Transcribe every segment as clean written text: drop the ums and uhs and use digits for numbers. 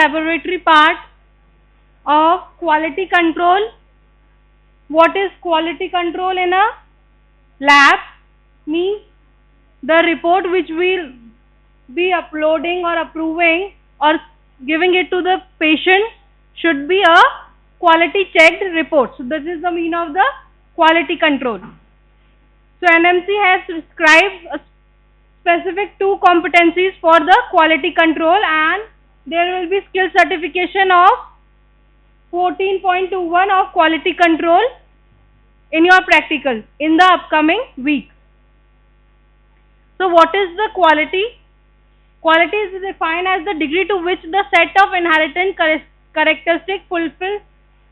laboratory part of quality control. What is quality control in a lab? Means the report which will be uploading or approving or giving it to the patient should be a quality checked report. So this is the meaning of the quality control. So NMC has prescribed a specific 2 competencies for the quality control, and there will be skill certification of 14.21 of quality control in your practical in the upcoming week. So what is the quality? Quality is defined as the degree to which the set of inherent characteristics fulfill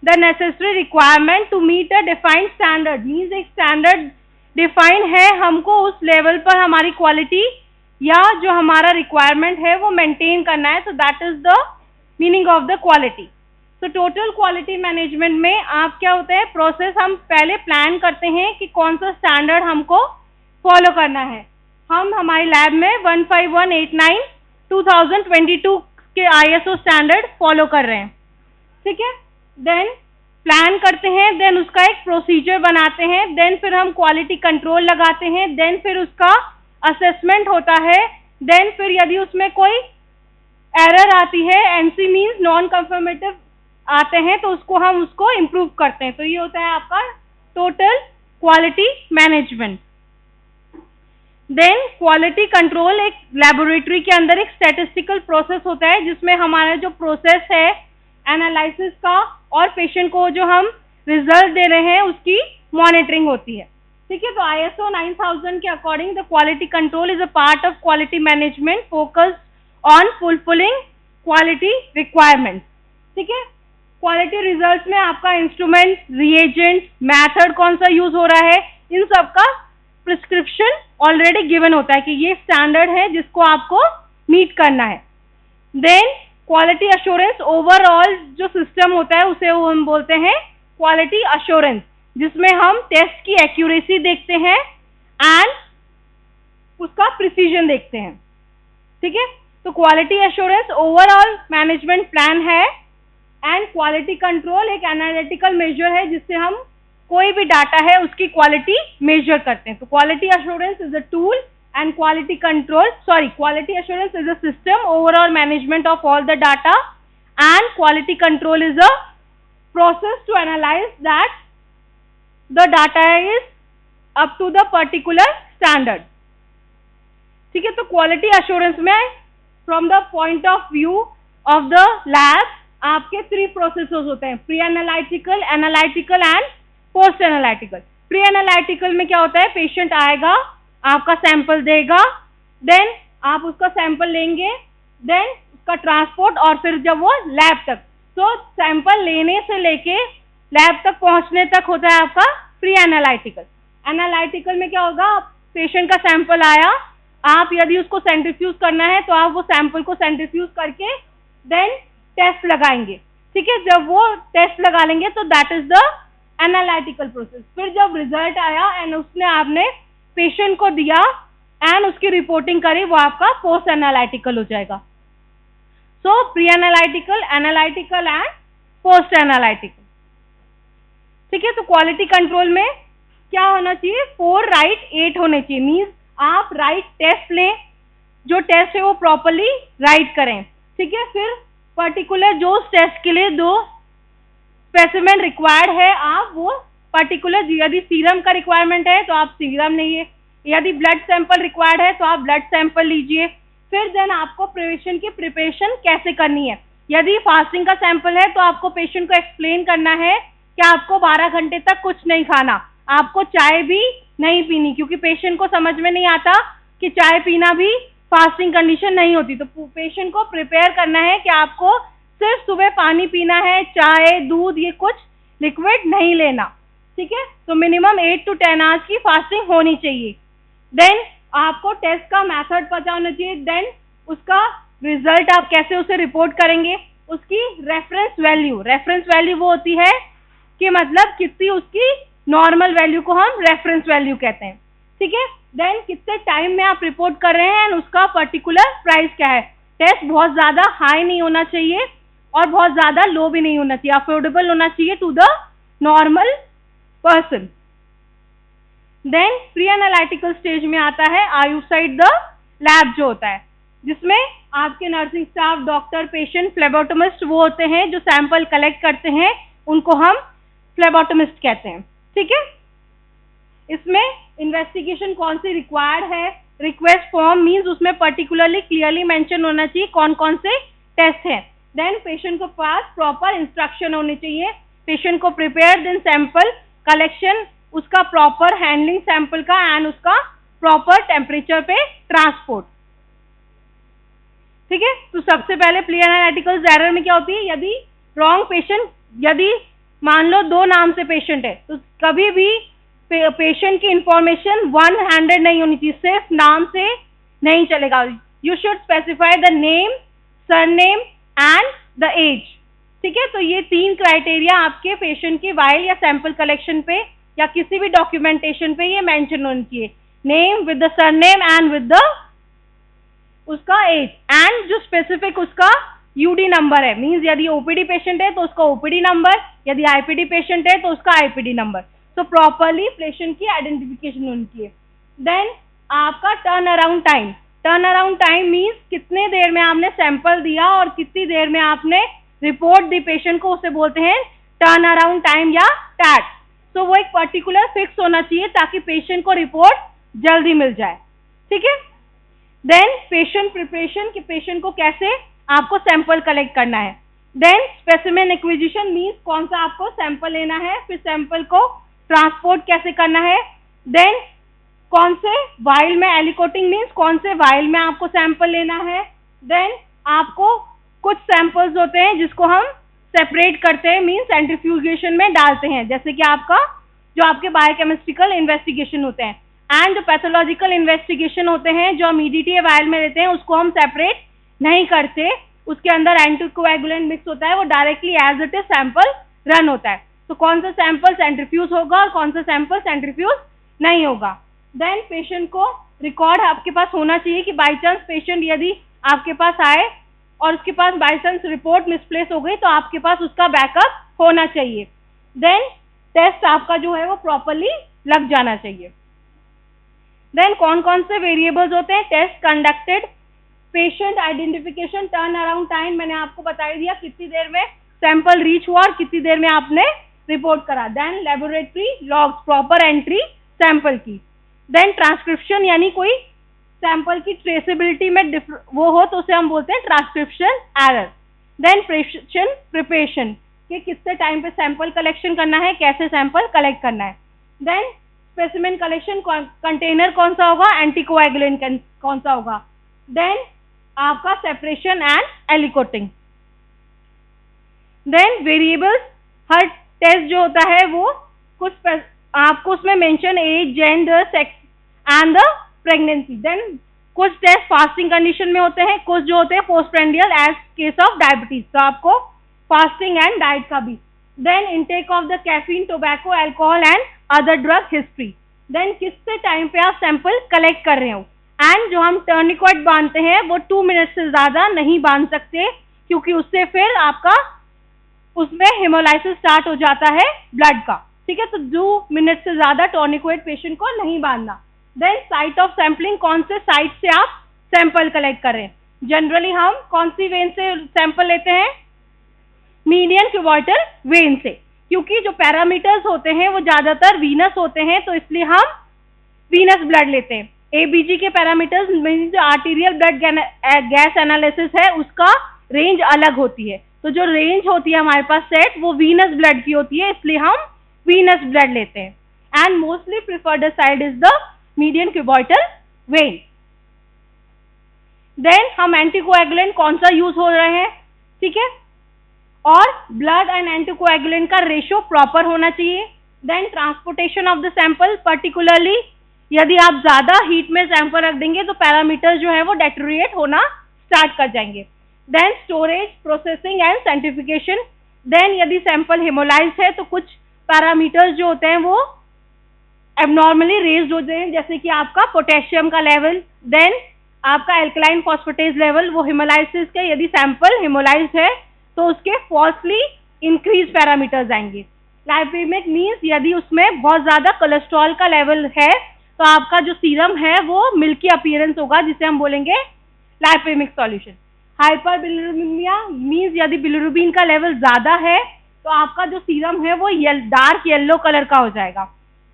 the necessary requirement to meet a defined standard. Means एक standard define है, हमको उस level पर हमारी quality या जो हमारा requirement है वो maintain करना है. So that is the meaning of the quality. तो टोटल क्वालिटी मैनेजमेंट में आप क्या होता है, प्रोसेस हम पहले प्लान करते हैं कि कौन सा स्टैंडर्ड हमको फॉलो करना है. हम हमारी लैब में 15189 2022 के ISO स्टैंडर्ड फॉलो कर रहे हैं. ठीक है, देन प्लान करते हैं, देन उसका एक प्रोसीजर बनाते हैं, देन फिर हम क्वालिटी कंट्रोल लगाते हैं, देन फिर उसका असेसमेंट होता है, देन फिर यदि उसमें कोई एरर आती है, NC मीन्स नॉन कंफर्मेटिव आते हैं, तो हम उसको इम्प्रूव करते हैं. तो ये होता है आपका total quality management. Then quality control एक लेबोरेटरी के अंदर एक स्टैटिस्टिकल प्रोसेस होता है जिसमें हमारा जो प्रोसेस है एनालिसिस का और पेशेंट को जो हम रिजल्ट दे रहे हैं उसकी मॉनिटरिंग होती है. ठीक है, तो ISO 9000 के according the quality control is a part of quality management focused on fulfilling quality requirement. ठीक है, क्वालिटी रिजल्ट्स में आपका इंस्ट्रूमेंट, रिएजेंट, मेथड कौन सा यूज हो रहा है, इन सब का प्रिस्क्रिप्शन ऑलरेडी गिवन होता है कि ये स्टैंडर्ड है जिसको आपको मीट करना है. देन क्वालिटी अश्योरेंस ओवरऑल जो सिस्टम होता है उसे हम बोलते हैं क्वालिटी अश्योरेंस, जिसमें हम टेस्ट की एक्यूरेसी देखते हैं एंड उसका प्रिसीजन देखते हैं. ठीक है, तो quality assurance overall management plan है एंड क्वालिटी कंट्रोल एक एनालिटिकल मेजर है जिससे हम कोई भी डाटा है उसकी क्वालिटी मेजर करते हैं. तो quality assurance is a tool and quality assurance is a system overall management of all the data, and quality control is a process to analyze that the data is up to the particular standard. ठीक है, तो quality assurance में from the point of view of the lab आपके 3 processes होते हैं, pre-analytical, analytical and post-analytical. Pre-analytical में क्या होता है, पेशेंट आएगा, आपका सैंपल देगा, देन आप उसका सैंपल लेंगे, देन उसका ट्रांसपोर्ट और फिर जब वो लैब तक, तो सैंपल लेने से लेके लैब तक पहुंचने तक होता है आपका प्री एनालिटिकल. एनालिटिकल में क्या होगा, पेशेंट का सैंपल आया, आप यदि उसको सेंट्रीफ्यूज करना है तो आप वो सैंपल को सेंट्रीफ्यूज करके देन टेस्ट लगाएंगे. ठीक है, जब वो टेस्ट लगा लेंगे तो that is the analytical process. फिर जब रिजल्ट आया एंड उसने आपने पेशेंट को दिया एंड उसकी रिपोर्टिंग करी, वो आपका पोस्ट एनालिटिकल हो जाएगा. सो pre analytical, analytical and post analytical. ठीक है, तो क्वालिटी कंट्रोल में क्या होना चाहिए, 4 राइट 8 होने चाहिए. मीन्स आप राइट टेस्ट लें, जो टेस्ट है वो प्रॉपरली राइट करें. ठीक है, फिर पर्टिकुलर जो उस टेस्ट के लिए 2 स्पेसिमेन रिक्वायर्ड है, आप वो पर्टिकुलर, यदि सीरम का रिक्वायरमेंट है तो आप सीरम लीजिए, यदि ब्लड सैंपल रिक्वायर्ड है तो आप ब्लड सैंपल लीजिए. फिर देन आपको पेशेंट की प्रिपरेशन कैसे करनी है. यदि फास्टिंग का सैंपल है तो आपको पेशेंट को एक्सप्लेन करना है कि आपको 12 घंटे तक कुछ नहीं खाना, आपको चाय भी नहीं पीनी, क्योंकि पेशेंट को समझ में नहीं आता कि चाय पीना भी फास्टिंग कंडीशन नहीं होती. तो पेशेंट को प्रिपेयर करना है कि आपको सिर्फ सुबह पानी पीना है, चाय, दूध, ये कुछ लिक्विड नहीं लेना. ठीक है, तो मिनिमम 8 to 10 आवर्स की फास्टिंग होनी चाहिए. देन आपको टेस्ट का मेथड पता होना चाहिए, देन उसका रिजल्ट आप कैसे उसे रिपोर्ट करेंगे, उसकी रेफरेंस वैल्यू वो होती है कि मतलब कितनी उसकी नॉर्मल वैल्यू को हम रेफरेंस वैल्यू कहते हैं. ठीक है, देन कितने टाइम में आप रिपोर्ट कर रहे हैं एंड उसका पर्टिकुलर प्राइस क्या है. टेस्ट बहुत ज्यादा हाई नहीं होना चाहिए, और बहुत ज्यादा लो भी नहीं होना चाहिए, अफोर्डेबल होना चाहिए to the normal person. Then pre analytical stage में आता है आउटसाइड द लैब जो होता है, जिसमें आपके nursing staff, doctor, patient, phlebotomist वो होते हैं जो सैंपल कलेक्ट करते हैं, उनको हम फ्लेबोटोमिस्ट कहते हैं। ठीक है, इसमें इन्वेस्टिगेशन कौन सी रिक्वायर्ड है, रिक्वेस्ट फॉर्म मींस उसमें पर्टिकुलरली क्लियरली मेंशन होना चाहिए कौन कौन से टेस्ट हैं। देन पेशेंट को पास प्रॉपर इंस्ट्रक्शन होने चाहिए, पेशेंट को प्रिपेयर देन सैंपल कलेक्शन, उसका प्रॉपर हैंडलिंग सैंपल का एंड उसका प्रॉपर टेम्परेचर पे ट्रांसपोर्ट। ठीक है, तो सबसे पहले प्री एनालिटिकल एरर में क्या होती है, यदि रॉन्ग पेशेंट, यदि मान लो 2 नाम से पेशेंट है तो कभी भी पेशेंट की इंफॉर्मेशन 100 नहीं होनी चाहिए, सिर्फ नाम से नहीं चलेगा। You should specify the name, surname and the age. ठीक है, तो ये 3 क्राइटेरिया आपके पेशेंट की वाइल या सैंपल कलेक्शन पे या किसी भी डॉक्यूमेंटेशन पे ये मेंशन होनी चाहिए, name with the surname and with the उसका एज एंड जो स्पेसिफिक उसका यूडी नंबर है, मींस यदि ओपीडी पेशेंट है तो उसका ओपीडी नंबर, यदि आईपीडी पेशेंट है तो उसका आईपीडी नंबर। तो प्रॉपरली पेशेंट की आइडेंटिफिकेशन होनी चाहिए। देन आपका turn around time, turn around time means कितने देर में आपने सैंपल दिया और कितनी देर में आपने रिपोर्ट दी पेशेंट को, उसे बोलते हैं टर्न अराउंड टाइम या टैट। तो वो एक पर्टिकुलर फिक्स होना चाहिए ताकि पेशेंट को रिपोर्ट जल्दी मिल जाए। ठीक है, देन पेशेंट प्रिपरेशन, कि पेशेंट को कैसे आपको सैंपल कलेक्ट करना है। देन स्पेसिमेन एक्विजिशन मींस कौन सा आपको सैंपल लेना है, फिर सैंपल को ट्रांसपोर्ट कैसे करना है। देन कौन से वाइल में, एलिकोटिंग मींस कौन से वाइल में आपको सैंपल लेना है। देन आपको कुछ सैंपल्स होते हैं जिसको हम सेपरेट करते हैं, मींस सेंट्रीफ्यूगेशन में डालते हैं, जैसे कि आपका जो आपके बायोकेमिस्ट्रिकल इन्वेस्टिगेशन होते हैं। एंड जो पैथोलॉजिकल इन्वेस्टिगेशन होते हैं जो हम ईडीटीए वाइल में लेते हैं, उसको हम सेपरेट नहीं करते, उसके अंदर एंटीकोएगुलेंट मिक्स होता है, वो directly as it is sample run होता है। तो कौन सा सैंपल सेंट्रीफ्यूज होगा और कौन सा सैंपल सेंट्रीफ्यूज नहीं होगा। देन पेशेंट को रिकॉर्ड आपके पास होना चाहिए कि बाई चांस पेशेंट यदि आपके पास आए और उसके पास बाई चांस रिपोर्ट मिसप्लेस हो गई तो आपके पास उसका बैकअप होना चाहिए। देन टेस्ट आपका जो है वो प्रॉपरली लग जाना चाहिए। देन कौन कौन से वेरिएबल्स होते हैं, test conducted, patient identification, turn around time मैंने आपको बता दिया कितनी देर में सैंपल रीच हुआ और कितनी देर में आपने रिपोर्ट करा। Then laboratory logs, proper entry sample की। देन ट्रांसक्रिप्शन, यानी कोई सैंपल की ट्रेसेबिलिटी में वो हो तो उसे हम बोलते हैं ट्रांसक्रिप्शन एरर। देन प्रिपरेशन, कि कितने टाइम पे सैंपल कलेक्शन करना है, कैसे सैंपल कलेक्ट करना है। देन स्पेसिमेन कलेक्शन, कंटेनर कौन सा होगा, एंटीकोएगुलेंट कौन सा होगा। देन आपका separation and aliquoting. Then variables, हर टेस्ट जो होता है वो कुछ आपको उसमें mention age, gender, sex and the pregnancy. Then कुछ टेस्ट फास्टिंग कंडीशन में होते हैं, कुछ जो होते हैं postprandial as case of diabetes, तो आपको फास्टिंग एंड डाइट का भी। Then intake of the caffeine, tobacco, alcohol and other drug history. Then किससे टाइम पे आप सैंपल कलेक्ट कर रहे हो। एंड जो हम टर्निक्वेट बांधते हैं वो 2 मिनट से ज्यादा नहीं बांध सकते, क्योंकि उससे फिर आपका उसमें हेमोलाइसिस स्टार्ट हो जाता है ब्लड का। ठीक है, तो 2 मिनट से ज्यादा टर्निक्वेट पेशेंट को नहीं बांधना। देन साइट ऑफ सैंपलिंग, कौन से साइट से आप सैंपल कलेक्ट कर रहे हैं। जनरली हम कौन सी वेन से सैंपल लेते हैं, मीडियन क्यूबॉइटल वेन से, क्योंकि जो पैरामीटर्स होते हैं वो ज्यादातर वीनस होते हैं, तो इसलिए हम वीनस ब्लड लेते हैं। एबीजी के पैरामीटर्स मींस जो आर्टीरियल ब्लड गैस एनालिसिस है उसका रेंज अलग होती है, तो जो रेंज होती है हमारे पास सेट वो वीनस ब्लड की होती है, इसलिए हम वीनस ब्लड लेते हैं। And mostly preferred site is the median cubital vein. Then हम एंटीकोएगुलेंट कौन सा यूज हो रहे हैं, ठीक है, और ब्लड एंड एंटीकोएगुलेंट का रेशियो प्रॉपर होना चाहिए। Then transportation of the sample, particularly यदि आप ज्यादा हीट में सैंपल रख देंगे तो पैरामीटर्स जो है वो डेटोरिएट होना स्टार्ट कर जाएंगे। Then storage, processing and centrifugation. Then यदि सैंपल हेमोलाइज्ड है तो कुछ पैरामीटर्स जो होते हैं वो एबनॉर्मली रेज्ड होते हैं, जैसे कि आपका पोटेशियम का लेवल, देन आपका एल्कलाइन फॉस्फेटेज लेवल, वो हेमोलाइसिस के यदि सैंपल हेमोलाइज्ड है तो उसके फॉल्सली इंक्रीज पैरामीटर्स आएंगे। लाइपेमिक मीन्स यदि उसमें बहुत ज्यादा कोलेस्ट्रॉल का लेवल है तो आपका जो सीरम है वो मिल्की अपीयरेंस होगा, जिसे हम बोलेंगे लाइपेमिक सॉल्यूशन। हाइपर बिलिरुबिनिया मीन्स यदि बिलिरुबिन का लेवल ज्यादा है तो आपका जो सीरम है वो डार्क येलो कलर का हो जाएगा।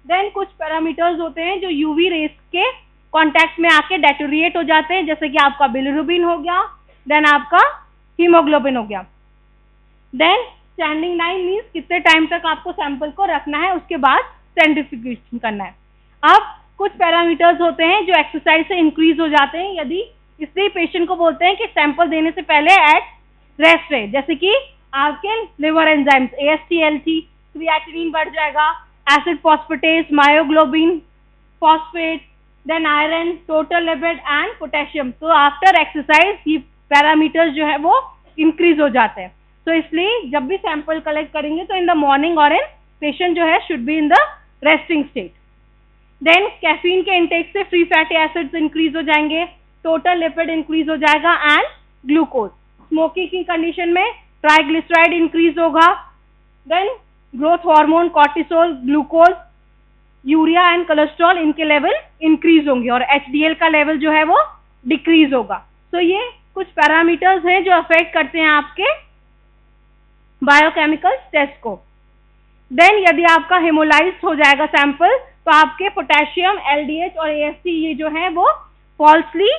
देन कुछ पैरामीटर्स होते हैं जो यूवी रेस के कांटेक्ट में आके डेटोरिएट हो जाते हैं, जैसे कि आपका बिलिरुबिन हो गया, देन आपका हीमोग्लोबिन हो गया। देन स्टैंडिंग टाइम मीन्स कितने टाइम तक आपको सैंपल को रखना है, उसके बाद सेंट्रीफ्यूगेशन करना है। अब कुछ पैरामीटर्स होते हैं जो एक्सरसाइज से इंक्रीज हो जाते हैं, यदि इसलिए पेशेंट को बोलते हैं कि सैंपल देने से पहले एट रेस्ट रहे, जैसे कि आपके liver enzymes AST ALT, creatinine बढ़ जाएगा, acid phosphatase, myoglobin, phosphate, then iron, total lipid and potassium. तो आफ्टर एक्सरसाइज ये पैरामीटर्स जो है वो इंक्रीज हो जाते हैं। तो इसलिए जब भी सैंपल कलेक्ट करेंगे तो इन द मॉर्निंग और इन पेशेंट जो है should be in the resting state. Then caffeine के इंटेक से फ्री फैटी एसिड्स इंक्रीज हो जाएंगे, टोटल लिपिड इंक्रीज हो जाएगा एंड ग्लूकोज। स्मोकिंग की कंडीशन में ट्राइग्लिसराइड इंक्रीज होगा, then growth hormone, cortisol, glucose, urea and cholesterol इनके लेवल इंक्रीज होंगे और HDL का लेवल जो है वो डिक्रीज होगा। तो ये कुछ पैरामीटर्स हैं जो अफेक्ट करते हैं आपके बायोकेमिकल टेस्ट को। देन यदि आपका हेमोलाइज्ड हो जाएगा सैंपल तो आपके पोटेशियम, LDH और AST ये जो है वो फॉल्सली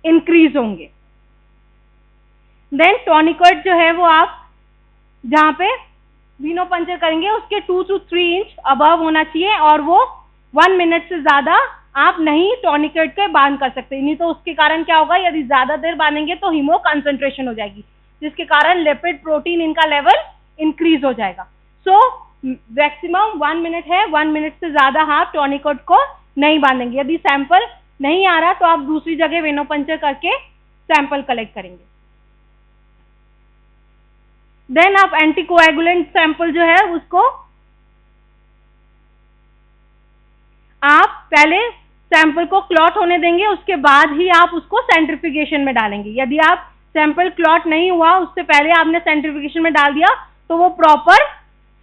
इंक्रीज होंगे। देन टॉनिकट जो है वो आप जहाँ पे वीनो पंचर करेंगे उसके 2 to 3 इंच अबव होना चाहिए और वो 1 मिनट से ज्यादा आप नहीं टॉनिकट के बांध कर सकते, नहीं तो उसके कारण क्या होगा, यदि ज्यादा देर बांधेंगे तो हीमो कंसंट्रेशन हो जाएगी, जिसके कारण लिपिड, प्रोटीन इनका लेवल इंक्रीज हो जाएगा। सो मैक्सिमम 1 मिनट है, 1 मिनट से ज्यादा आप टॉनिकट को नहीं बांधेंगे। यदि सैंपल नहीं आ रहा तो आप दूसरी जगह वेनो पंचर करके सैंपल कलेक्ट करेंगे। देन आप एंटीकोएगुलेंट सैंपल जो है उसको आप पहले सैंपल को क्लॉट होने देंगे, उसके बाद ही आप उसको सेंट्रीफ्यूगेशन में डालेंगे। यदि आप सैंपल क्लॉट नहीं हुआ उससे पहले आपने सेंट्रीफ्यूगेशन में डाल दिया तो वो प्रॉपर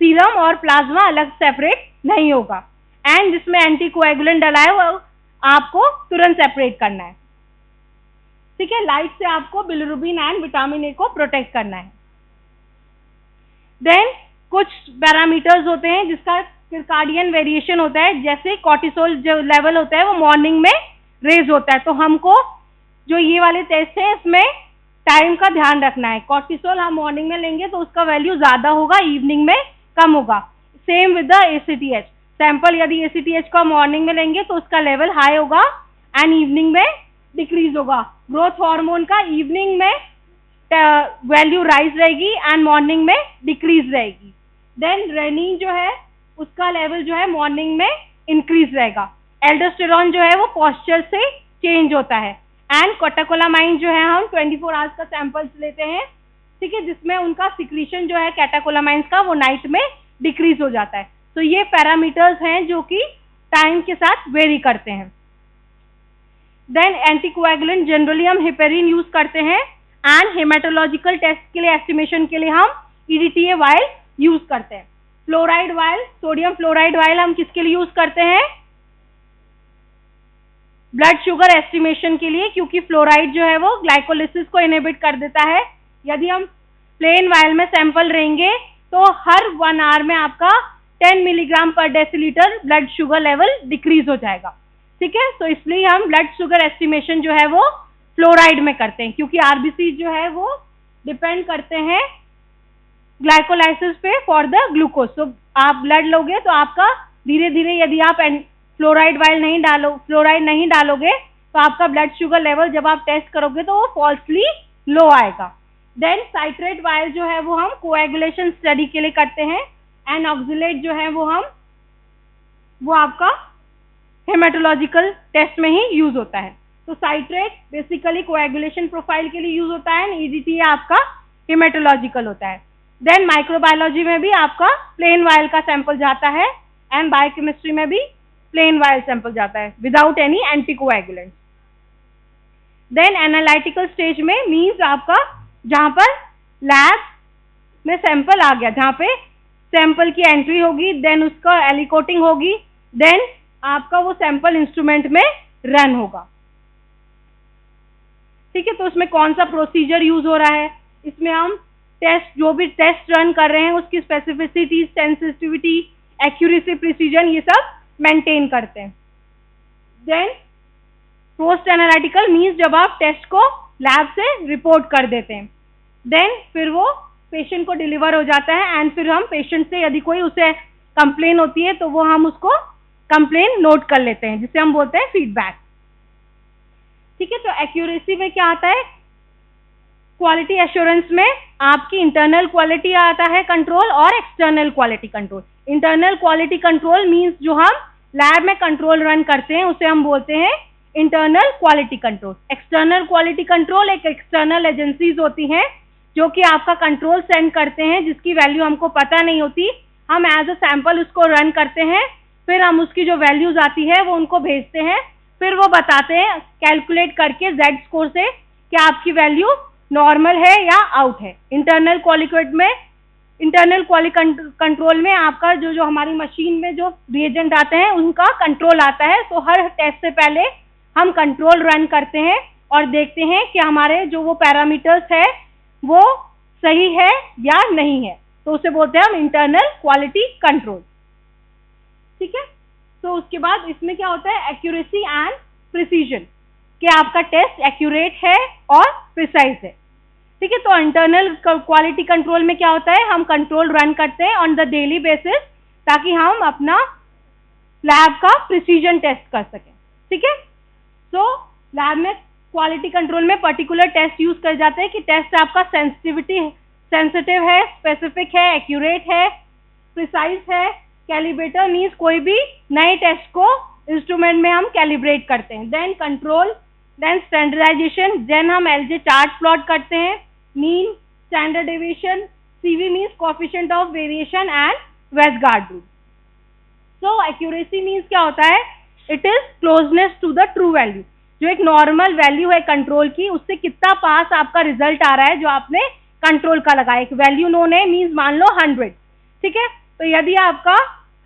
सीरम और प्लाज्मा अलग सेपरेट नहीं होगा, एंड जिसमें एंटीकोएगुलेंट डला है वो आपको तुरंत सेपरेट करना है। ठीक है, लाइट से आपको बिलिरुबिन एंड विटामिन A को प्रोटेक्ट करना है। देन कुछ पैरामीटर्स होते हैं जिसका सर्काडियन वेरिएशन होता है, जैसे कॉर्टिसोल जो लेवल होता है वो मॉर्निंग में रेज होता है, तो हमको जो ये वाले टेस्ट है इसमें टाइम का ध्यान रखना है। कॉर्टिसोल हम मॉर्निंग में लेंगे तो उसका वैल्यू ज्यादा होगा, इवनिंग में कम होगा। Same with the ACTH, sample यदि ACTH का मॉर्निंग में लेंगे तो उसका लेवल हाई होगा एंड इवनिंग में डिक्रीज होगा। ग्रोथ हार्मोन का इवनिंग में वैल्यू राइज रहेगी एंड मॉर्निंग में डिक्रीज रहेगी। देन रेनिन जो है उसका लेवल जो है मॉर्निंग में इंक्रीज रहेगा। एल्डोस्टेरॉन जो है वो पॉस्चर से चेंज होता है एंड कैटेकोलामाइन जो है हम 24 आवर्स का सैंपल्स लेते हैं, ठीक है, जिसमें उनका सिक्रीशन जो है कैटेकोलामाइंस का वो नाइट में डिक्रीज हो जाता है। तो ये पैरामीटर्स हैं जो कि टाइम के साथ वेरी करते हैं। देन एंटीकोएगुलेंट जनरली हम हेपेरिन यूज करते हैं एंड हेमाटोलॉजिकल टेस्ट के लिए एस्टिमेशन के लिए हम EDTA वायल यूज करते हैं। Fluoride vial, sodium fluoride vial हम किसके लिए यूज करते हैं, ब्लड शुगर एस्टिमेशन के लिए, क्योंकि फ्लोराइड जो है वो ग्लाइकोलिसिस को इनहिबिट कर देता है। यदि हम प्लेन वायल में सैंपल लेंगे तो हर 1 आवर में आपका 10 मिलीग्राम पर decilitre blood sugar level decrease हो जाएगा। ठीक है, तो इसलिए हम ब्लड शुगर एस्टिमेशन जो है वो फ्लोराइड में करते हैं, क्योंकि RBC जो है वो डिपेंड करते हैं ग्लाइकोलाइसिस पे फॉर द ग्लूकोज। तो आप ब्लड लोगे तो आपका धीरे धीरे, यदि आप फ्लोराइड नहीं डालोगे तो आपका ब्लड शुगर लेवल जब आप टेस्ट करोगे तो वो फॉल्सली लो आएगा। देन साइट्रेट वायल जो है वो हम कोएगुलेशन स्टडी के लिए करते हैं एंड ऑक्सिलेट जो है वो आपका हेमाटोलॉजिकल टेस्ट में ही यूज होता है। तो साइट्रेट बेसिकली कोएगुलेशन प्रोफाइल के लिए यूज होता है एंड EDTA आपका हेमाटोलॉजिकल होता है। देन माइक्रोबायोलॉजी में भी आपका प्लेन वायल का सैंपल जाता है एंड बायोकेमिस्ट्री में भी प्लेन वायल सैंपल जाता है without any anticoagulant. Then analytical stage में मीन्स आपका जहां पर लैब में सैंपल आ गया, जहाँ पे सैंपल की एंट्री होगी, देन उसका एलिकोटिंग होगी, देन आपका वो सैंपल इंस्ट्रूमेंट में रन होगा। ठीक है, तो उसमें कौन सा प्रोसीजर यूज हो रहा है, इसमें हम टेस्ट, जो भी टेस्ट रन कर रहे हैं उसकी स्पेसिफिसिटी, सेंसिटिविटी, एक्यूरेसी, प्रिसीजन, ये सब मेंटेन करते हैं। देन पोस्ट एनालिटिकल मीन्स जब आप टेस्ट को लैब से रिपोर्ट कर देते हैं, देन फिर वो पेशेंट को डिलीवर हो जाता है, एंड फिर हम पेशेंट से यदि कोई उसे कंप्लेन होती है तो वो हम उसको कंप्लेन नोट कर लेते हैं, जिसे हम बोलते हैं फीडबैक। ठीक है, तो एक्यूरेसी में क्या आता है, क्वालिटी एश्योरेंस में आपकी इंटरनल क्वालिटी आता है कंट्रोल और external quality control. Internal quality control means जो हम लैब में कंट्रोल रन करते हैं उसे हम बोलते हैं internal quality control. External quality control एक एक्सटर्नल एजेंसीज होती हैं जो कि आपका कंट्रोल सेंड करते हैं, जिसकी वैल्यू हमको पता नहीं होती, हम एज अ सैंपल उसको रन करते हैं, फिर हम उसकी जो वैल्यूज आती है वो उनको भेजते हैं, फिर वो बताते हैं कैलकुलेट करके Z स्कोर से कि आपकी वैल्यू नॉर्मल है या आउट है। इंटरनल क्वालिटी में, इंटरनल क्वालिटी कंट्रोल में आपका जो हमारी मशीन में जो रिएजेंट आते हैं उनका कंट्रोल आता है। तो हर टेस्ट से पहले हम कंट्रोल रन करते हैं और देखते हैं कि हमारे जो वो पैरामीटर्स है वो सही है या नहीं है, तो उसे बोलते हैं हम इंटरनल क्वालिटी कंट्रोल। ठीक है, तो उसके बाद इसमें क्या होता है, एक्यूरेसी एंड प्रिसीजन, कि आपका टेस्ट एक्यूरेट है और प्रिसाइज है। ठीक है, तो इंटरनल क्वालिटी कंट्रोल में क्या होता है, हम कंट्रोल रन करते हैं ऑन द डेली बेसिस ताकि हम अपना लैब का प्रिसीजन टेस्ट कर सकें। ठीक है, तो लैब में क्वालिटी कंट्रोल में पर्टिकुलर टेस्ट यूज कर जाते हैं कि टेस्ट आपका सेंसिटिव है, स्पेसिफिक है, एक्यूरेट है, प्रिसाइज है। कैलिब्रेटर मीन्स कोई भी नए टेस्ट को इंस्ट्रूमेंट में हम कैलिब्रेट करते हैं। Then control, then standardisation, then हम LJ चार्ट प्लॉट करते हैं, mean, standard deviation, CV means coefficient of variation and Westgard rule. So accuracy means क्या होता है, it is closeness to the true value. जो एक नॉर्मल वैल्यू है control की, उससे कितना पास आपका रिजल्ट आ रहा है जो आपने कंट्रोल का लगाया। एक वैल्यू नोन है, मीन्स मान लो 100। ठीक है, तो यदि आपका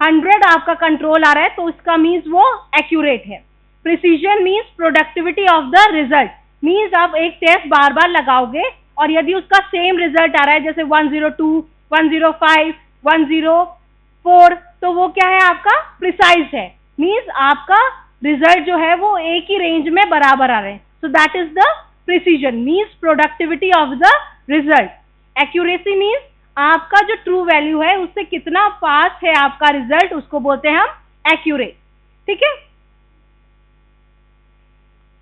100 आपका कंट्रोल आ रहा है तो उसका मीन्स वो एक्यूरेट है। Precision means productivity of the result, means आप एक टेस्ट बार बार लगाओगे और यदि उसका सेम रिजल्ट आ रहा है जैसे 102, 105, 104, तो वो क्या है, आपका प्रिसाइज है, मीन्स आपका रिजल्ट जो है वो एक ही रेंज में बराबर आ रहे हैं। सो that is the precision, means productivity of the result. Accuracy means आपका जो ट्रू वैल्यू है उससे कितना पास है आपका रिजल्ट, उसको बोलते हैं हम एक्यूरेट। ठीक है,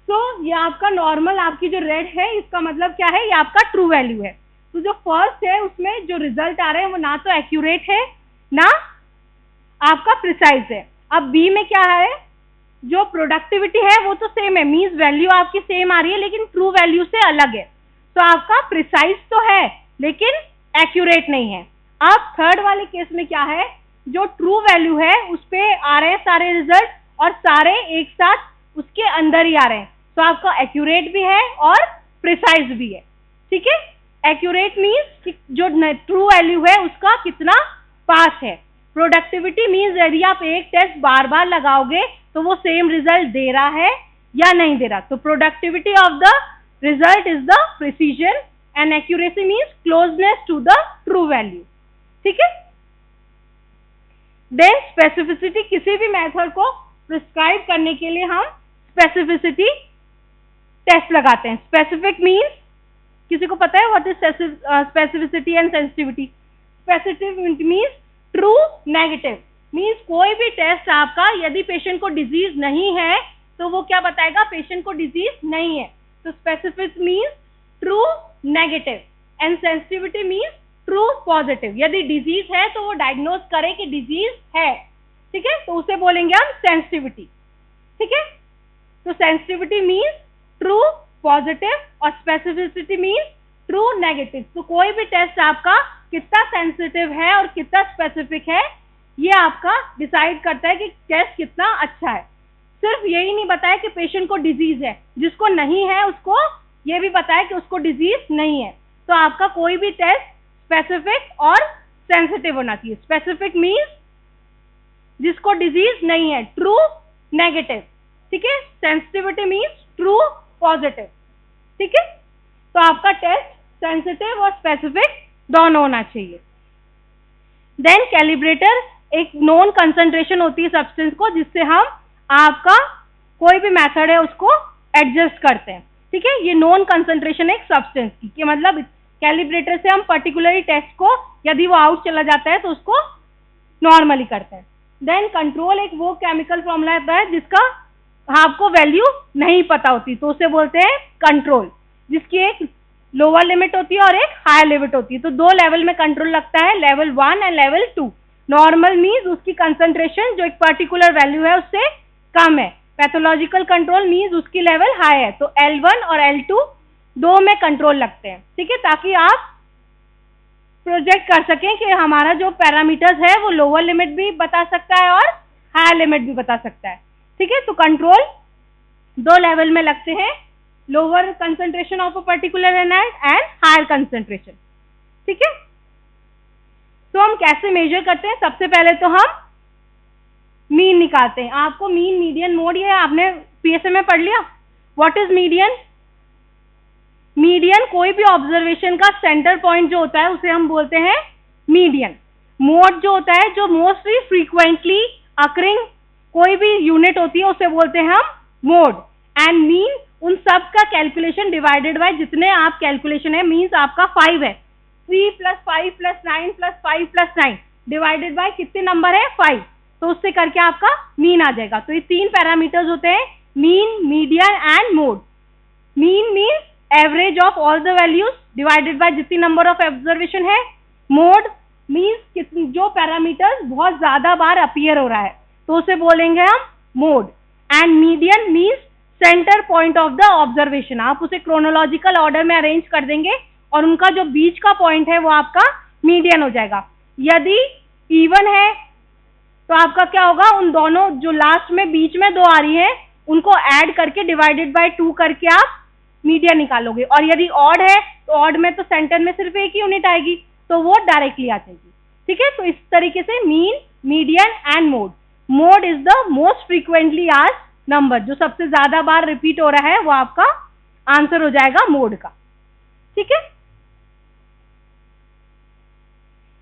तो ये आपका नॉर्मल, आपकी जो रेड है इसका मतलब क्या है, ये आपका ट्रू वैल्यू है। तो जो फर्स्ट है उसमें जो रिजल्ट आ रहे हैं वो ना तो एक्यूरेट है ना आपका प्रिसाइज है। अब बी में क्या है, जो प्रोडक्टिविटी है वो तो सेम है, मीन्स वैल्यू आपकी सेम आ रही है लेकिन ट्रू वैल्यू से अलग है। तो आपका प्रिसाइज तो है लेकिन एक्यूरेट नहीं है। अब थर्ड वाले केस में क्या है, जो ट्रू वैल्यू है उस पे आ रहे हैं सारे रिजल्ट और सारे एक साथ उसके अंदर ही आ रहे हैं, तो आपका एक्यूरेट भी है और प्रिसाइज भी है। ठीक है, एक्यूरेट मीन्स जो ट्रू वैल्यू है उसका कितना पास है। प्रोडक्टिविटी मीन्स यदि आप एक टेस्ट बार बार लगाओगे तो वो सेम रिजल्ट दे रहा है या नहीं दे रहा। तो productivity of the result is the precision and accuracy means closeness to the true value. ठीक है, देन स्पेसिफिसिटी, किसी भी मेथड को प्रिस्क्राइब करने के लिए हम स्पेसिफिसिटी टेस्ट लगाते हैं। स्पेसिफिक मीन्स, किसी को पता है what is specificity and sensitivity? Specific means true negative, means कोई भी टेस्ट आपका यदि पेशेंट को डिजीज नहीं है तो वो क्या बताएगा, पेशेंट को डिजीज नहीं है। तो specific means true negative and sensitivity means true positive. यदि डिजीज है तो वो डायग्नोज करे कि डिजीज है। ठीक है, तो उसे बोलेंगे हम सेंसिटिविटी। ठीक है, तो सेंसिटिविटी मीन्स ट्रू पॉजिटिव और स्पेसिफिसिटी मीन्स ट्रू नेगेटिव। तो कोई भी टेस्ट आपका कितना सेंसिटिव है और कितना स्पेसिफिक है ये आपका डिसाइड करता है कि टेस्ट कितना अच्छा है। सिर्फ यही नहीं बताया कि पेशेंट को डिजीज है, जिसको नहीं है उसको ये भी बताया कि उसको डिजीज नहीं है। तो आपका कोई भी टेस्ट स्पेसिफिक और सेंसिटिव होना चाहिए। स्पेसिफिक मीन्स जिसको डिजीज नहीं है, ट्रू नेगेटिव, ठीक है। सेंसिटिविटी मीन्स ट्रू पॉजिटिव, ठीक है। तो आपका टेस्ट सेंसिटिव और स्पेसिफिक दोनों होना चाहिए। देन कैलिब्रेटर एक नॉन कंसंट्रेशन होती है सब्सटेंस को, जिससे हम आपका कोई भी मेथड है उसको एडजस्ट करते हैं, ठीक है। ये नॉन कंसंट्रेशन है एक सब्सटेंस की, कि मतलब कैलिब्रेटर से हम पर्टिकुलरली टेस्ट को यदि वो आउट चला जाता है तो उसको नॉर्मली करते हैं। देन कंट्रोल एक वो केमिकल फॉर्मूला होता है जिसका आपको वैल्यू नहीं पता होती, तो उसे बोलते हैं कंट्रोल, जिसकी एक लोअर लिमिट होती है और एक हायर लिमिट होती है। तो दो लेवल में कंट्रोल लगता है, level 1 and level 2। Normal means उसकी कंसंट्रेशन जो एक पर्टिकुलर वैल्यू है उससे कम है। पैथोलॉजिकल कंट्रोल मीन्स उसकी लेवल हाई है। तो L1 और L2 दो में कंट्रोल लगते हैं, ठीक है, ताकि आप प्रोजेक्ट कर सकें कि हमारा जो पैरामीटर्स है वो लोअर लिमिट भी बता सकता है और हायर लिमिट भी बता सकता है, ठीक है। तो कंट्रोल दो लेवल में लगते हैं, lower concentration of a particular anion and higher concentration, ठीक है। तो हम कैसे मेजर करते हैं? सबसे पहले तो हम मीन निकालते हैं। आपको मीन, मीडियन, मोड ये आपने पीएसए में पढ़ लिया। What is median? मीडियन कोई भी ऑब्जर्वेशन का सेंटर पॉइंट जो होता है उसे हम बोलते हैं मीडियन। मोड जो होता है, जो मोस्टली फ्रीक्वेंटली अकरिंग कोई भी यूनिट होती है उसे बोलते हैं हम मोड। एंड मीन उन सब का कैलकुलेशन डिवाइडेड बाय जितने आप कैलकुलेशन है, मीन्स आपका 5 है, 3 + 5 + 9 + 5 + 9 डिवाइडेड बाय कितने नंबर है? 5। तो उससे करके आपका मीन आ जाएगा। तो ये तीन पैरामीटर्स होते हैं, mean, median and mode. Mean means average of all the values divided bye जितनी नंबर ऑफ ऑब्जर्वेशन है। मोड मीन्स जो पैरामीटर्स बहुत ज्यादा बार अपीयर हो रहा है तो उसे बोलेंगे हम mode. And median means centre point of the observation. आप उसे क्रोनोलॉजिकल ऑर्डर में अरेंज कर देंगे और उनका जो बीच का पॉइंट है वो आपका मीडियन हो जाएगा। यदि इवन है तो आपका क्या होगा, उन दोनों जो लास्ट में बीच में दो आ रही है उनको ऐड करके डिवाइडेड बाय 2 करके आप मीडियन निकालोगे। और यदि ऑड है तो ऑड में तो सेंटर में सिर्फ एक ही यूनिट आएगी तो वो डायरेक्टली आ जाएगी, ठीक है। तो इस तरीके से mean, median and mode. Mode is the most frequently asked number, जो सबसे ज्यादा बार रिपीट हो रहा है वो आपका आंसर हो जाएगा मोड का, ठीक है।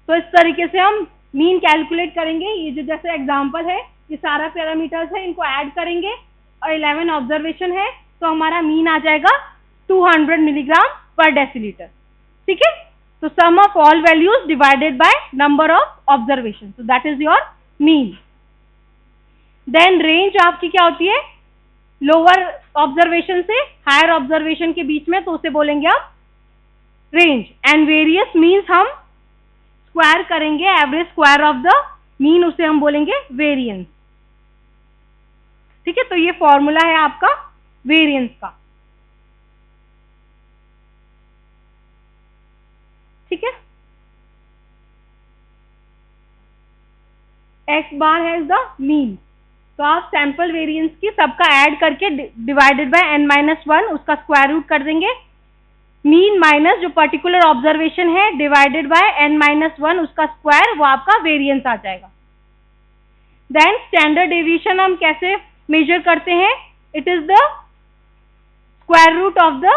तो इस तरीके से हम मीन कैलकुलेट करेंगे। ये जो जैसे एग्जांपल है, ये सारा पैरामीटर्स है, इनको ऐड करेंगे और 11 ऑब्जर्वेशन है तो हमारा मीन आ जाएगा 200 मिलीग्राम पर डेसीलीटर, ठीक है। तो sum of all values divided by number of observation, so that is your mean. Then range आपकी क्या होती है? लोअर ऑब्जर्वेशन से हायर ऑब्जर्वेशन के बीच में, तो उसे बोलेंगे आप रेंज। एंड वेरियस मीन्स हम स्क्वायर करेंगे average square of the mean, उसे हम बोलेंगे वेरिएंस, ठीक है। तो ये फॉर्मूला है आपका वेरिएंस का, ठीक है। x बार है द मीन, तो आप सैंपल वेरिएंस की सबका ऐड करके डिवाइडेड बाय n-1 उसका स्क्वायर रूट कर देंगे। मीन माइनस जो पर्टिकुलर ऑब्जर्वेशन है डिवाइडेड बाय n-1 उसका स्क्वायर, वो आपका वेरिएंस आ जाएगा। देन स्टैंडर्ड डेविएशन हम कैसे मेजर करते हैं? It is the square root of the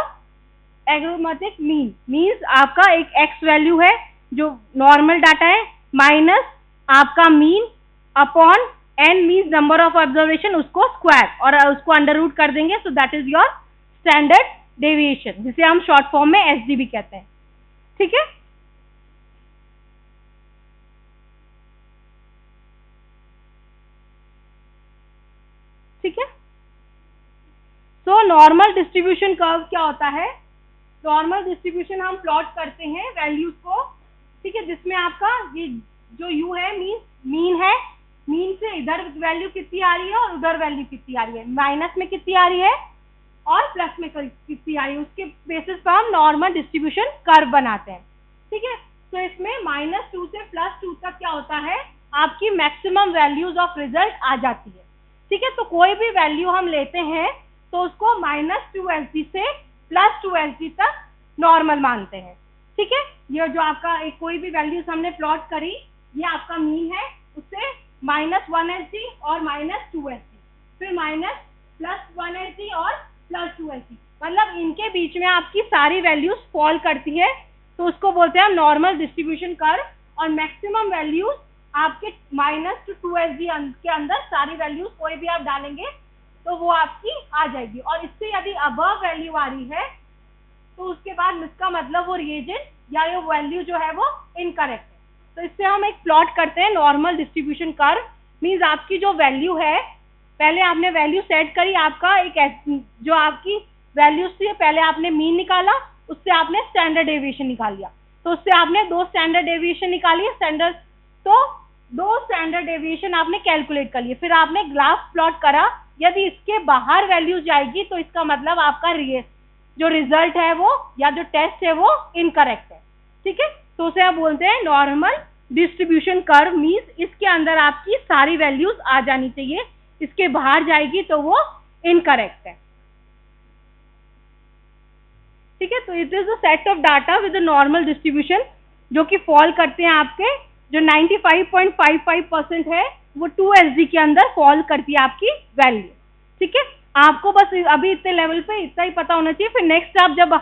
arithmetic mean. Means आपका एक x वैल्यू है जो नॉर्मल डाटा है, माइनस आपका mean upon n means number of observation, उसको स्क्वायर और उसको अंडर रूट कर देंगे। So that is your standard deviation, जिसे हम शॉर्ट फॉर्म में एसडी भी कहते हैं, ठीक है। ठीक है। सो नॉर्मल डिस्ट्रीब्यूशन कर्व क्या होता है? नॉर्मल डिस्ट्रीब्यूशन हम प्लॉट करते हैं वैल्यूज को, ठीक है, जिसमें आपका ये जो u है मीन है, मीन से इधर वैल्यू कितनी आ रही है और उधर वैल्यू कितनी आ रही है, माइनस में कितनी आ रही है और प्लस में कितनी आ रही है, उसके बेसिस पर हम नॉर्मल डिस्ट्रीब्यूशन कर्व बनाते हैं, ठीक है। तो इसमें -2 से +2 तक क्या होता है, आपकी मैक्सिमम वैल्यूज ऑफ रिजल्ट आ जाती है, ठीक है। तो कोई भी वैल्यू हम लेते हैं तो उसको -2 LC से +2 LC तक नॉर्मल मानते हैं, ठीक है। ये जो आपका एक कोई भी वैल्यूज हमने प्लॉट करी, ये आपका मीन है, उससे -1 और -2 फिर +1 और +2 मतलब इनके बीच में आपकी सारी वैल्यूज फॉल करती है, तो उसको बोलते हैं नॉर्मल डिस्ट्रीब्यूशन कर्व। और मैक्सिमम वैल्यूज आपके -2 के अंदर सारी वैल्यूज कोई भी आप डालेंगे तो वो आपकी आ जाएगी। और इससे यदि अबव वैल्यू आ रही है तो उसके बाद इसका मतलब वो रिएजेंट या ये वैल्यू जो है वो इनकरेक्ट है। तो इससे हम एक प्लॉट करते हैं नॉर्मल डिस्ट्रीब्यूशन कर्व। मींस आपकी जो वैल्यू है, पहले आपने वैल्यू सेट करी, आपका एक जो आपकी वैल्यूज थी पहले आपने मीन निकाला, उससे आपने स्टैंडर्ड डेविएशन निकाल लिया, तो उससे आपने 2 स्टैंडर्ड डेविएशन निकाली, तो 2 स्टैंडर्ड डेविएशन आपने कैलकुलेट कर लिए। फिर आपने ग्राफ प्लॉट करा, यदि इसके बाहर वैल्यू जाएगी तो इसका मतलब आपका जो रिजल्ट है वो या जो टेस्ट है वो इनकरेक्ट है। ठीक है, तो उसे आप बोलते हैं नॉर्मल डिस्ट्रीब्यूशन कर्व। मींस इसके अंदर आपकी सारी वैल्यूज आ जानी चाहिए, इसके बाहर जाएगी तो वो इनकरेक्ट है। ठीक है, तो it is a set of data with normal distribution जो कि फॉल करते हैं आपके जो 95.55% है वो 2SD के अंदर फॉल करती है आपकी वैल्यू। ठीक है, आपको बस अभी इतने लेवल पे इतना ही पता होना चाहिए। फिर नेक्स्ट आप जब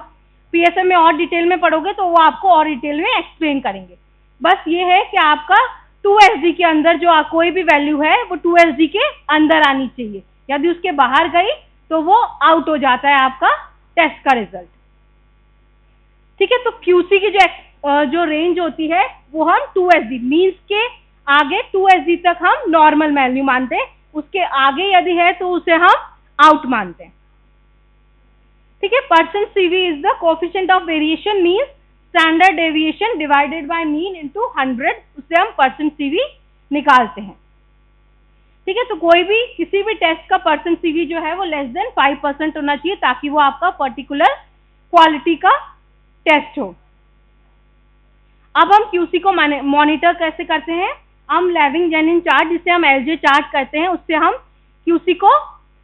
PSM में और डिटेल में पढ़ोगे तो वो आपको और डिटेल में एक्सप्लेन करेंगे। बस ये है कि आपका 2SD के अंदर जो कोई भी वैल्यू है वो 2SD के अंदर आनी चाहिए, यदि उसके बाहर गई तो वो आउट हो जाता है आपका टेस्ट का रिजल्ट। ठीक है, तो QC की जो रेंज होती है वो हम 2SD मीन्स के आगे 2SD तक हम नॉर्मल वैल्यू मानते हैं, उसके आगे यदि है तो उसे हम आउट मानते हैं। ठीक है, %CV is the coefficient of variation means standard deviation divided by mean into 100, उससे हम %CV निकालते हैं। ठीक है, तो कोई भी किसी भी टेस्ट का %CV जो है वो लेस देन 5% होना चाहिए ताकि वो आपका पर्टिकुलर क्वालिटी का टेस्ट हो। अब हम QC को मॉनिटर कैसे करते हैं? हम लेविंग जेनिन चार्ट जिसे हम LJ चार्ट कहते हैं, उससे हम QC को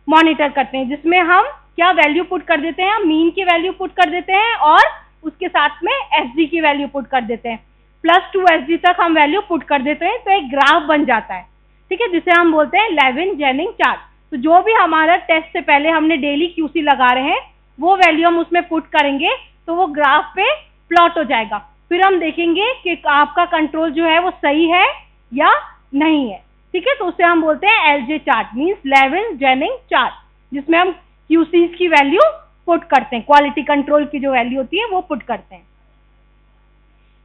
मॉनिटर करते हैं, जिसमें हम क्या वैल्यू पुट कर देते हैं, हम मीन की वैल्यू पुट कर देते हैं और उसके साथ में SD की वैल्यू पुट कर देते हैं, +2 SD तक हम वैल्यू पुट कर देते हैं, तो एक ग्राफ बन जाता है। ठीक है, जिसे हम बोलते हैं लेविन जेनिन चार्ट। तो जो भी हमारा टेस्ट से पहले हमने डेली QC लगा रहे हैं वो वैल्यू हम उसमें पुट करेंगे तो वो ग्राफ पे प्लॉट हो जाएगा। फिर हम देखेंगे कि आपका कंट्रोल जो है वो सही है या नहीं है। ठीक है, तो उसे हम बोलते हैं LJ chart means Levey Jennings chart, जिसमें हम QCs की वैल्यू पुट करते हैं, क्वालिटी कंट्रोल की जो वैल्यू होती है वो पुट करते हैं।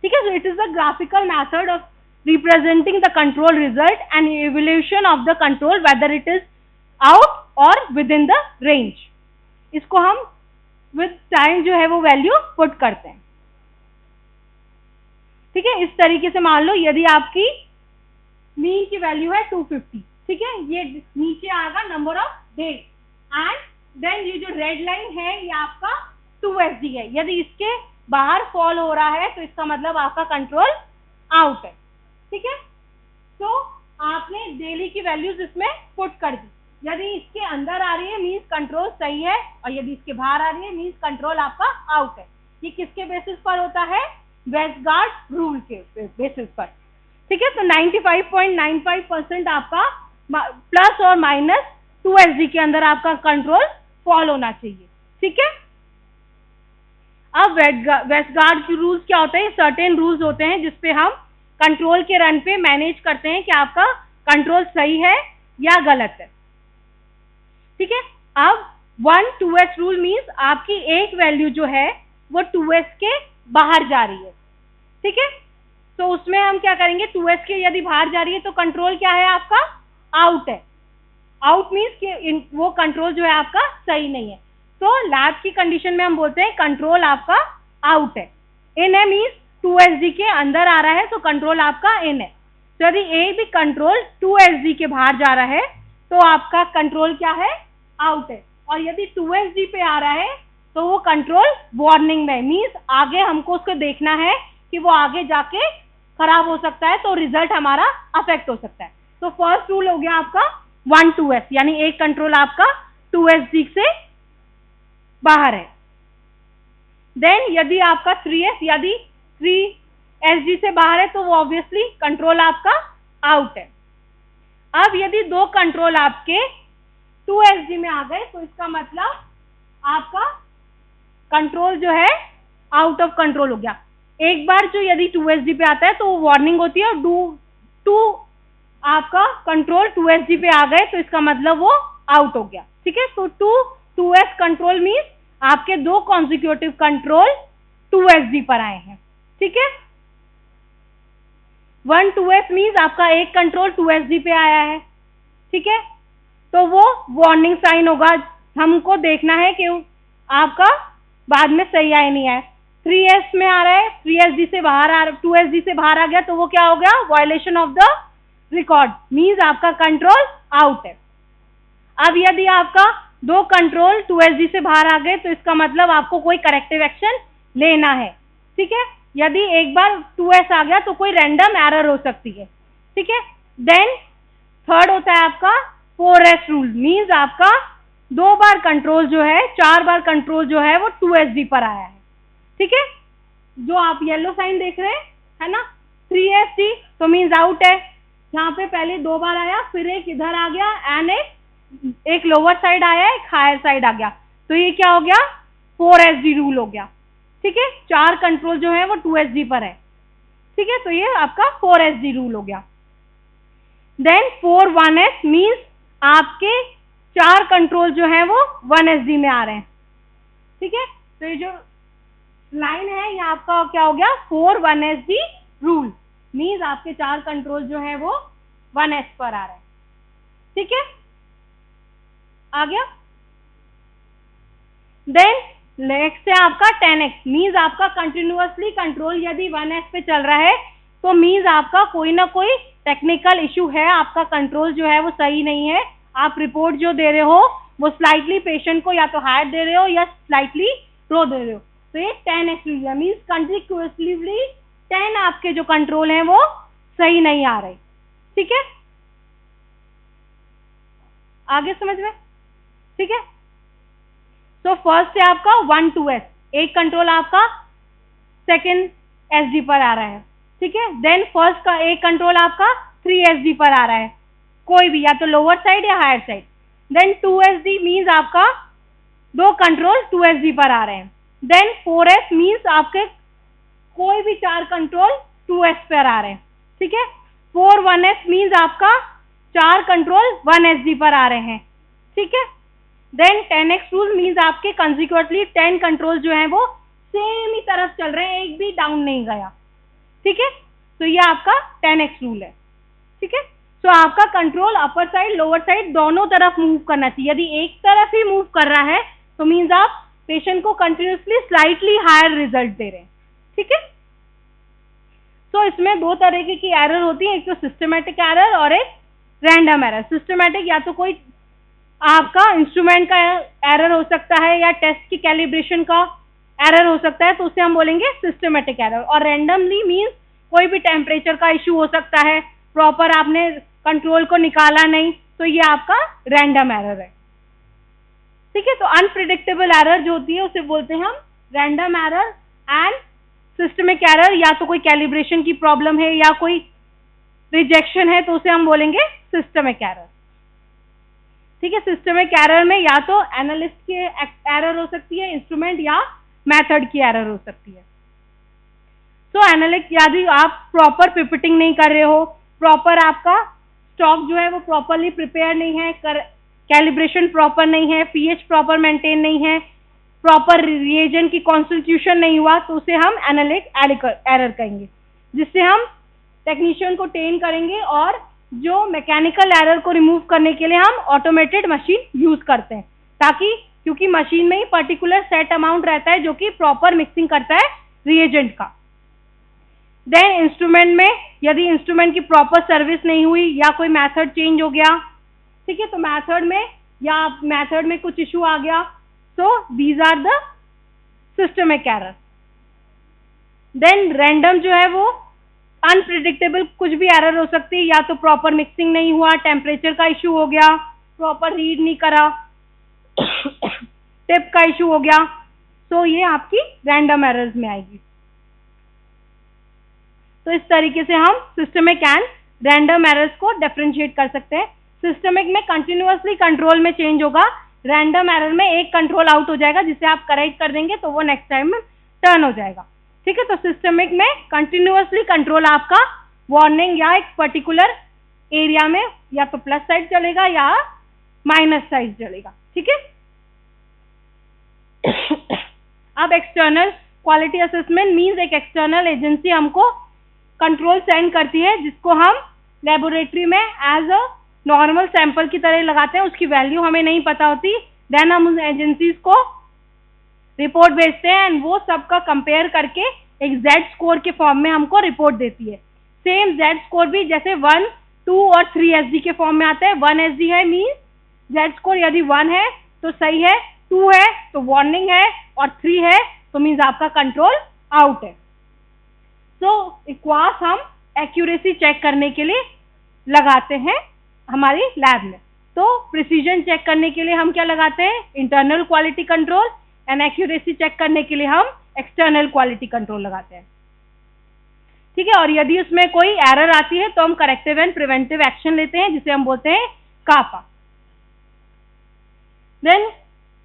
ठीक है, so it is the graphical method of representing the control result and evaluation of the control whether it is out और विद इन द रेंज। इसको हम विद टाइम जो है वो वैल्यू पुट करते हैं। ठीक है, इस तरीके से मान लो यदि आपकी मीन की वैल्यू है 250, ठीक है, ये नीचे आएगा number of days and then ये जो रेड लाइन है ये आपका 2SD है। यदि इसके बाहर फॉल हो रहा है तो इसका मतलब आपका कंट्रोल आउट है। ठीक है, तो आपने डेली की वैल्यूज इसमें पुट कर दी, यदि इसके अंदर आ रही है मीन्स कंट्रोल सही है और यदि इसके बाहर आ रही है मीन्स कंट्रोल आपका आउट है। ये किसके बेसिस पर होता है? वेस्टगार्ड रूल के बेसिस पर। ठीक है, तो 95.95% आपका प्लस और -2SD के अंदर आपका कंट्रोल फॉल होना चाहिए। ठीक है, अब वेस्टगार्ड के रूल्स क्या होते हैं? सर्टेन रूल्स होते हैं जिसपे हम कंट्रोल के रन पे मैनेज करते हैं कि आपका कंट्रोल सही है या गलत है। ठीक है, अब 1-2S रूल मीन्स आपकी एक वैल्यू जो है वो 2S के बाहर जा रही है। ठीक है, तो उसमें हम क्या करेंगे, 2S के यदि बाहर जा रही है तो कंट्रोल क्या है आपका? आउट है। आउट मीन्स कि वो कंट्रोल जो है आपका सही नहीं है, तो लैब की कंडीशन में हम बोलते हैं कंट्रोल आपका आउट है। इन है मीन्स 2SD के अंदर आ रहा है तो कंट्रोल आपका इन है। तो यदि एक भी कंट्रोल 2SD के बाहर जा रहा है तो आपका कंट्रोल क्या है? आउट है। और यदि 2SD पे आ रहा है तो वो कंट्रोल वार्निंग में मीन्स आगे हमको उसको देखना है कि वो आगे जाके खराब हो सकता है, तो रिजल्ट हमारा अफेक्ट हो सकता है। तो फर्स्ट रूल हो गया आपका 1-2S, यानी एक कंट्रोल आपका 2SD से बाहर है। देन यदि आपका 3S, यदि 3SG से बाहर है तो वो ऑब्वियसली कंट्रोल आपका आउट है। अब यदि दो कंट्रोल आपके 2SG में आ गए तो इसका मतलब आपका कंट्रोल जो है आउट ऑफ कंट्रोल हो गया। एक बार जो यदि 2SG पे आता है तो वो वार्निंग होती है, और टू आपका कंट्रोल 2SG पे आ गए तो इसका मतलब वो आउट हो गया। ठीक है, तो 2S कंट्रोल मीन्स आपके दो कॉन्जिक्यूटिव कंट्रोल 2SG पर आए हैं। ठीक है, 1 2S मीन्स आपका एक कंट्रोल 2SG पे आया है। ठीक है, तो वो वार्निंग साइन होगा, हमको देखना है कि आपका बाद में सही आया नहीं है। 3S में आ रहा है, 3SG से बाहर आ 2SG से बाहर आ गया तो वो क्या हो गया, violation of the record means आपका कंट्रोल आउट है। अब यदि आपका दो कंट्रोल 2SG से बाहर आ गए तो इसका मतलब आपको कोई करेक्टिव एक्शन लेना है। ठीक है, यदि एक बार 2S आ गया तो कोई रैंडम एरर हो सकती है। ठीक है, देन थर्ड होता है आपका 4S रूल मीन्स आपका दो बार कंट्रोल जो है, 4 बार कंट्रोल जो है वो 2SG पर आया है। ठीक है, जो आप येलो साइन देख रहे हैं है ना, 3SG तो मीन्स आउट है। यहाँ पे पहले 2 बार आया, फिर एक इधर आ गया एंड एक लोअर साइड आया, एक हायर साइड आ गया, तो ये क्या हो गया, 4SG रूल हो गया। ठीक है, 4 कंट्रोल जो है वो 2SG पर है। ठीक है, तो ये आपका 4SG रूल हो गया। देन 4-1S मीन्स आपके 4 कंट्रोल जो है वो 1SG में आ रहे हैं। ठीक है, तो ये जो लाइन है ये आपका क्या हो गया, 4-1SG रूल मीन्स आपके 4 कंट्रोल जो है वो 1S पर आ रहे हैं। ठीक है, आ गया। देन नेक्स्ट है आपका 10X मीन्स आपका कंटिन्यूअसली कंट्रोल यदि 1S पे चल रहा है तो मीन्स आपका कोई ना कोई टेक्निकल इशू है, आपका कंट्रोल जो है वो सही नहीं है। आप रिपोर्ट जो दे रहे हो वो स्लाइटली पेशेंट को या तो हायर दे रहे हो या स्लाइटली लो दे रहे हो, तो ये 10X मीन्स कंटिन्यूअसली 10 आपके जो कंट्रोल हैं वो सही नहीं आ रहे। ठीक है, आगे समझ में। ठीक है, तो फर्स्ट है आपका 1-2S, एक कंट्रोल आपका सेकेंड SG पर आ रहा है। ठीक है, देन फर्स्ट का एक कंट्रोल आपका 3SG पर आ रहा है, कोई भी या तो लोअर साइड या higher side. Then 2SG means आपका दो कंट्रोल 2SG पर आ रहे हैं। देन 4S मीन्स आपके कोई भी 4 कंट्रोल 2S पर आ रहे हैं। ठीक है, 4-1S मीन्स आपका 4 कंट्रोल 1SG पर आ रहे हैं। ठीक है, देन 10X रूल मीन्स आपके कंसिक्वेंटली 10 कंट्रोल जो हैं वो सेम ही तरफ चल रहे हैं, एक भी डाउन नहीं गया। ठीक है, तो ये आपका 10X रूल है। ठीक है, तो आपका control upper side lower side दोनों तरफ मूव करना चाहिए। यदि एक तरफ ही मूव कर रहा है तो मीन्स आप पेशेंट को कंटिन्यूसली स्लाइटली हायर रिजल्ट दे रहे हैं। ठीक है, तो इसमें दो तरीके की एरर होती है, एक तो सिस्टमेटिक एरर और एक रैंडम एरर। सिस्टमेटिक या तो कोई आपका इंस्ट्रूमेंट का एरर हो सकता है या टेस्ट की कैलिब्रेशन का एरर हो सकता है, तो उसे हम बोलेंगे सिस्टमेटिक एरर। और रैंडमली मीन्स कोई भी टेम्परेचर का इश्यू हो सकता है, प्रॉपर आपने कंट्रोल को निकाला नहीं, तो ये आपका रैंडम एरर है। ठीक है, तो अनप्रिडिक्टेबल एरर जो होती है उसे बोलते हैं हम random error. And systemic error या तो कोई कैलिब्रेशन की प्रॉब्लम है या कोई रिजेक्शन है तो उसे हम बोलेंगे सिस्टमिक एरर। ठीक है, सिस्टमिक एरर में या तो एनालिस्ट की एरर हो सकती है, इंस्ट्रूमेंट या मेथड की एरर हो सकती है। तो एनालिस्ट यदि आप प्रॉपर पिपटिंग नहीं कर रहे हो, प्रॉपर आपका स्टॉक जो है वो प्रॉपरली प्रिपेयर नहीं है, कैलिब्रेशन प्रॉपर नहीं है, पीएच प्रॉपर मेंटेन नहीं है, प्रॉपर रिएजेंट की कॉन्स्टिट्यूशन नहीं हुआ, तो उसे हम एनालिटिक एरर कहेंगे, जिससे हम टेक्नीशियन को ट्रेन करेंगे। और जो मैकेनिकल एरर को रिमूव करने के लिए हम ऑटोमेटेड मशीन यूज करते हैं, ताकि क्योंकि मशीन में ही पर्टिकुलर सेट अमाउंट रहता है जो कि प्रॉपर मिक्सिंग करता है रिएजेंट का। देन इंस्ट्रूमेंट में यदि इंस्ट्रूमेंट की प्रॉपर सर्विस नहीं हुई या कोई मेथड चेंज हो गया, ठीक है, तो मेथड में कुछ इशू आ गया, so these are the systemic error. Then random जो है वो अनप्रिडिक्टेबल कुछ भी एरर हो सकती है, या तो प्रॉपर मिक्सिंग नहीं हुआ, टेम्परेचर का इशू हो गया, प्रॉपर रीड नहीं करा, टिप का इशू हो गया, तो ये आपकी रैंडम एरर्स में आएगी। तो इस तरीके से हम सिस्टमिक एंड रैंडम एरर्स को डिफरेंशिएट कर सकते हैं। सिस्टमिक में कंटिन्यूअसली कंट्रोल में चेंज होगा, रैंडम एरर में एक कंट्रोल आउट हो जाएगा जिसे आप करेक्ट कर देंगे तो वो नेक्स्ट टाइम में टर्न हो जाएगा। ठीक है, तो सिस्टमिक में कंटिन्यूअसली कंट्रोल आपका वार्निंग या एक पर्टिकुलर एरिया में या तो प्लस साइड चलेगा या माइनस साइड चलेगा। ठीक है, अब एक्सटर्नल क्वालिटी असेसमेंट मींस एक एक्सटर्नल एजेंसी हमको कंट्रोल सेंड करती है जिसको हम लेबोरेटरी में एज अ नॉर्मल सैंपल की तरह लगाते हैं, उसकी वैल्यू हमें नहीं पता होती। देन हम उस एजेंसीज को रिपोर्ट भेजते हैं एंड वो सबका कंपेयर करके एक जेड स्कोर के फॉर्म में हमको रिपोर्ट देती है। सेम जेड स्कोर भी जैसे 1, 2 और 3 एसडी के फॉर्म में आता है। 1 एसडी है मीन्स जेड स्कोर यदि 1 है तो सही है, 2 है तो वार्निंग है और 3 है तो मीन्स आपका कंट्रोल आउट है। सो इक्वास हम एक्यूरेसी चेक करने के लिए लगाते हैं हमारी लैब में। तो प्रिसीजन चेक करने के लिए हम क्या लगाते हैं? Internal quality control, and accuracy check करने के लिए हम एक्सटर्नल क्वालिटी कंट्रोल लगाते हैं। ठीक है, और यदि उसमें कोई एरर आती है तो हम करेक्टिव एंड प्रिवेंटिव एक्शन लेते हैं जिसे हम बोलते हैं कापा। देन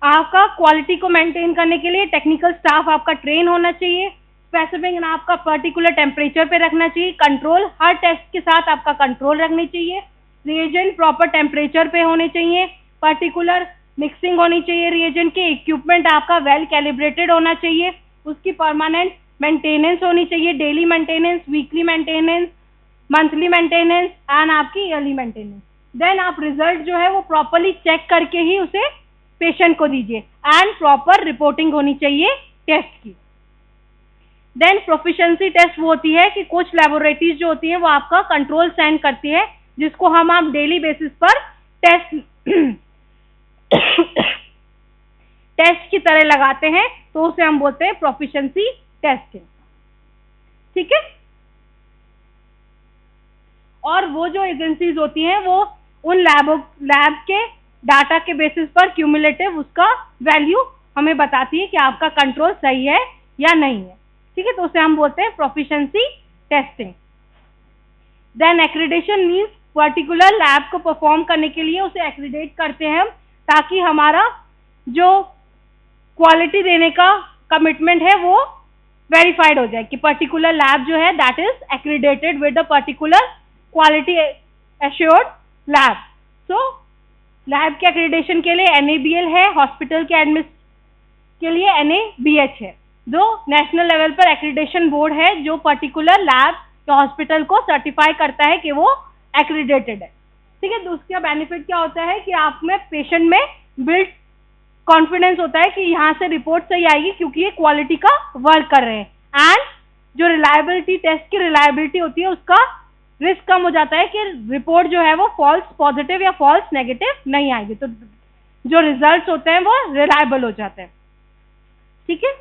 आपका क्वालिटी को मेंटेन करने के लिए टेक्निकल स्टाफ आपका ट्रेन होना चाहिए, स्पेसिफिक आपका पर्टिकुलर टेम्परेचर पे रखना चाहिए, कंट्रोल हर टेस्ट के साथ आपका कंट्रोल रखनी चाहिए, रिएजेंट प्रॉपर टेम्परेचर पे होने चाहिए, पर्टिकुलर मिक्सिंग होनी चाहिए रिएजेंट के, इक्विपमेंट आपका वेल कैलिब्रेटेड होना चाहिए, उसकी परमानेंट मेंटेनेंस होनी चाहिए, daily maintenance, weekly maintenance, monthly maintenance and आपकी ईयरली मेंटेनेंस। देन आप रिजल्ट जो है वो प्रॉपरली चेक करके ही उसे पेशेंट को दीजिए एंड प्रॉपर रिपोर्टिंग होनी चाहिए टेस्ट की। देन प्रोफिशिएंसी टेस्ट वो होती है कि कुछ लेबोरेटरीज जो होती है वो आपका कंट्रोल सेंड करती है जिसको हम आप डेली बेसिस पर टेस्ट की तरह लगाते हैं, तो उसे हम बोलते हैं प्रोफिशिएंसी टेस्टिंग। ठीक है, और वो जो एजेंसीज होती हैं वो उन लैब के डाटा के बेसिस पर क्यूमुलेटिव उसका वैल्यू हमें बताती है कि आपका कंट्रोल सही है या नहीं है। ठीक है, तो उसे हम बोलते हैं proficiency testing. Then accreditation means particular lab को परफॉर्म करने के लिए उसे एक्रीडेट करते हैं हम, ताकि हमारा जो क्वालिटी देने का कमिटमेंट है वो वेरीफाइड हो जाए कि पर्टिकुलर लैब जो है that is accredited with the particular quality assured lab. So lab के एक्रीडेशन के लिए NABL है, हॉस्पिटल के एडमिट के लिए NABH है, जो नेशनल लेवल पर एक्रीडेशन बोर्ड है जो पर्टिकुलर लैब या हॉस्पिटल को सर्टिफाई करता है कि वो एक्रीडेटेड है। ठीक है, तो उसका बेनिफिट क्या होता है कि आप में पेशेंट में बिल्ड कॉन्फिडेंस होता है कि यहाँ से रिपोर्ट सही आएगी क्योंकि ये क्वालिटी का वर्क कर रहे हैं, एंड जो रिलायबिलिटी टेस्ट की रिलायबिलिटी होती है उसका रिस्क कम हो जाता है कि रिपोर्ट जो है वो फॉल्स पॉजिटिव या फॉल्स नेगेटिव नहीं आएगी, तो जो रिजल्ट्स होते हैं वो रिलायबल हो जाते हैं। ठीक है,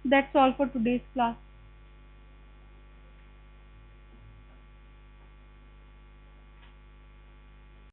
that's all for today's class.